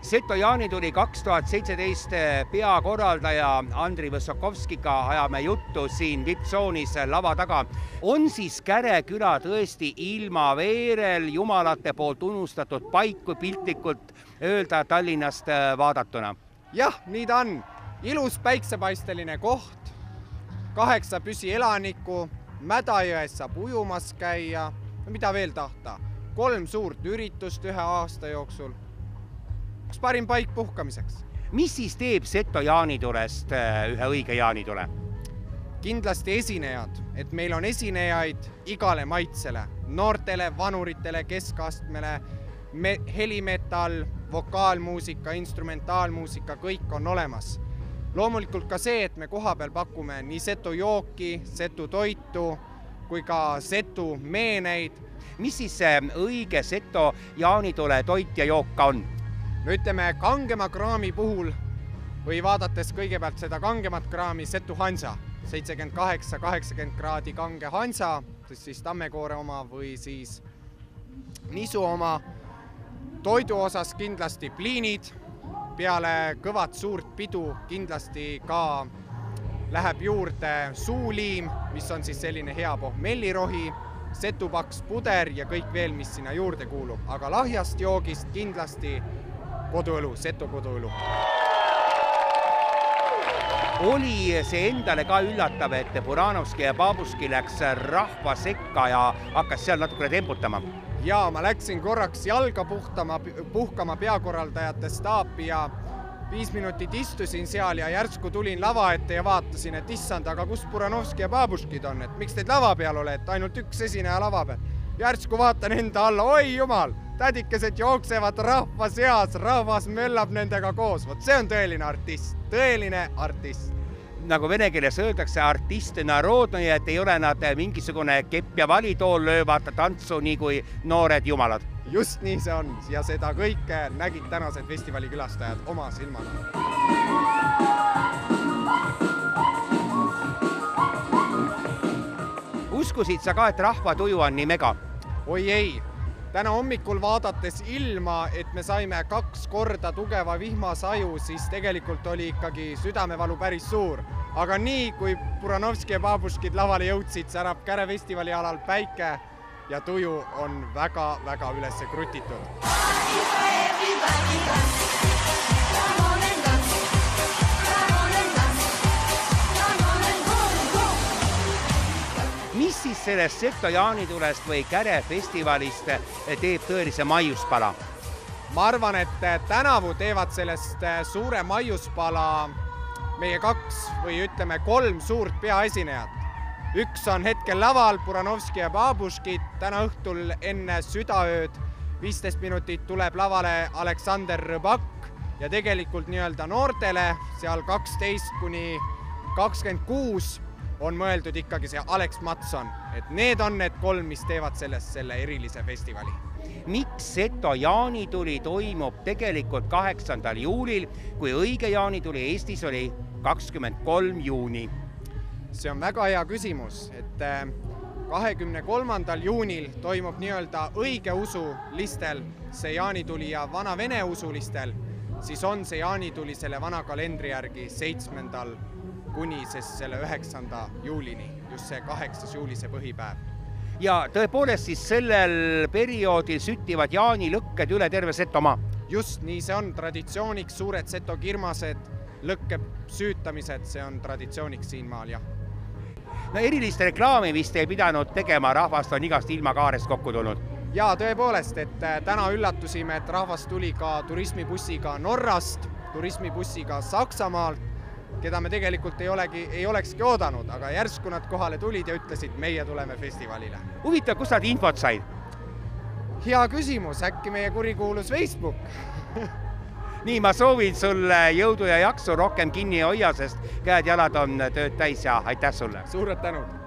Seto jaanituli 2017 peakorraldaja Andri Võsokovskiga ajame juttu siin VIP-tsoonis lava taga. On siis Käre küla tõesti ilma veerel jumalate poolt unustatud paik, kui piltlikult öelda Tallinnast vaadatuna? Jah, nii ta on. Ilus päiksepaisteline koht, 8 püsielanikku, Mädajões saab ujumas käia, mida veel tahta, 3 suurt üritust ühe aasta jooksul. Üks parim paik puhkamiseks. Mis siis teeb Seto jaanitulest ühe õige jaanitule? Kindlasti esinejad, et meil on esinejaid igale maitsele, noortele, vanuritele, keskastmele, helimetall, vokaalmuusika, instrumentaalmuusika, kõik on olemas. Loomulikult ka see, et me kohapeal pakume nii Seto jooki, Seto toitu kui ka Seto meeneid. Mis siis see õige Seto jaanitule toit ja jook ka on? No ütleme, kangema kraami puhul või vaadates kõigepealt seda kangemat kraami Seto Hansa, 78-80 kraadi kange Hansa, siis Tammekoore oma või siis Nisu oma. Toidu osas kindlasti pliinid, peale kõvat suurt pidu kindlasti ka läheb juurde suuliim, mis on siis selline hea pohmellirohi, Seto paks puder ja kõik veel, mis sinna juurde kuulub, aga lahjast joogist kindlasti koduõlu, Seto koduõlu. Oli see endale ka üllatav, et Buranovski ja Babuški läks rahva sekka ja hakkas seal natukene temputama? Jaa, ma läksin korraks jalga puhkama peakorraldajate staapi ja 5 minutit istusin seal ja järsku tulin lava ette ja vaatasin, et issand, aga kus Buranovski ja Babuškid on, et miks teid lava peal ole, et ainult üks esineja lava peal. Järsku vaatan enda alla, oi jumal, tädikesed jooksevad rahva seas, rahvas möllab nendega koos. Vot see on tõeline artist. Nagu vene keeles öeldakse, artist narodno, et ei ole nad mingisugune kepp ja valitool löövad tantsu nii kui noored jumalad. Just nii see on ja seda kõike nägid tänased festivali külastajad oma silmaga. Uskusid sa ka, et rahva tuju on nii mega? Oi ei, täna hommikul vaadates ilma, et me saime 2 korda tugeva vihmasaju, siis tegelikult oli ikkagi südamevalu päris suur. Aga nii, kui Buranovski ja Babuškid lavale jõudsid, särab Käre festivali alal päike ja tuju on väga üles krutitud. Mis siis sellest Seto jaanitulest või Käre festivalist teeb tõelise maiuspala? Ma arvan, et tänavu teevad sellest suure maiuspala meie 2 või ütleme 3 suurt peaesinejat. Üks on hetkel laval, Buranovski ja Babuškid, täna õhtul enne südaööd 15 minutit tuleb lavale Aleksander Rõbak ja tegelikult nii-öelda noortele, seal 12 kuni 26 on mõeldud ikkagi see Alex Matson, et need on need 3, mis teevad sellest selle erilise festivali. Miks Seto jaanituli toimub tegelikult 8. juulil, kui õige jaanituli Eestis oli 23. juuni? See on väga hea küsimus, et 23. juunil toimub nii-öelda õige usulistel see jaanituli ja vana vene usulistel, siis on see jaanituli selle vana kalendri järgi 7. kuni selle 9. juulini, just see 8. juuli see põhipäev. Ja tõepoolest siis sellel perioodil süttivad jaanilõkked üle terve Setomaa? Just nii see on traditsiooniks, suured Seto kirmased, lõkke süütamised, see on traditsiooniks siin maal, jah. No erilist reklaami vist ei pidanud tegema, rahvast on igast ilmakaarest kokku tulnud. Jaa, tõepoolest, et täna üllatusime, et rahvast tuli ka turismibussiga Norrast, turismibussiga Saksamaalt, keda me tegelikult ei olekski oodanud, aga järsku nad kohale tulid ja ütlesid, meie tuleme festivalile. Huvitav, kus nad infot said? Hea küsimus, äkki meie kurikuulus Facebook? Nii, ma soovin sulle jõudu ja jaksu, rohkem kinni hoia, sest käed-jalad on tööd täis ja aitäh sulle! Suured tänud!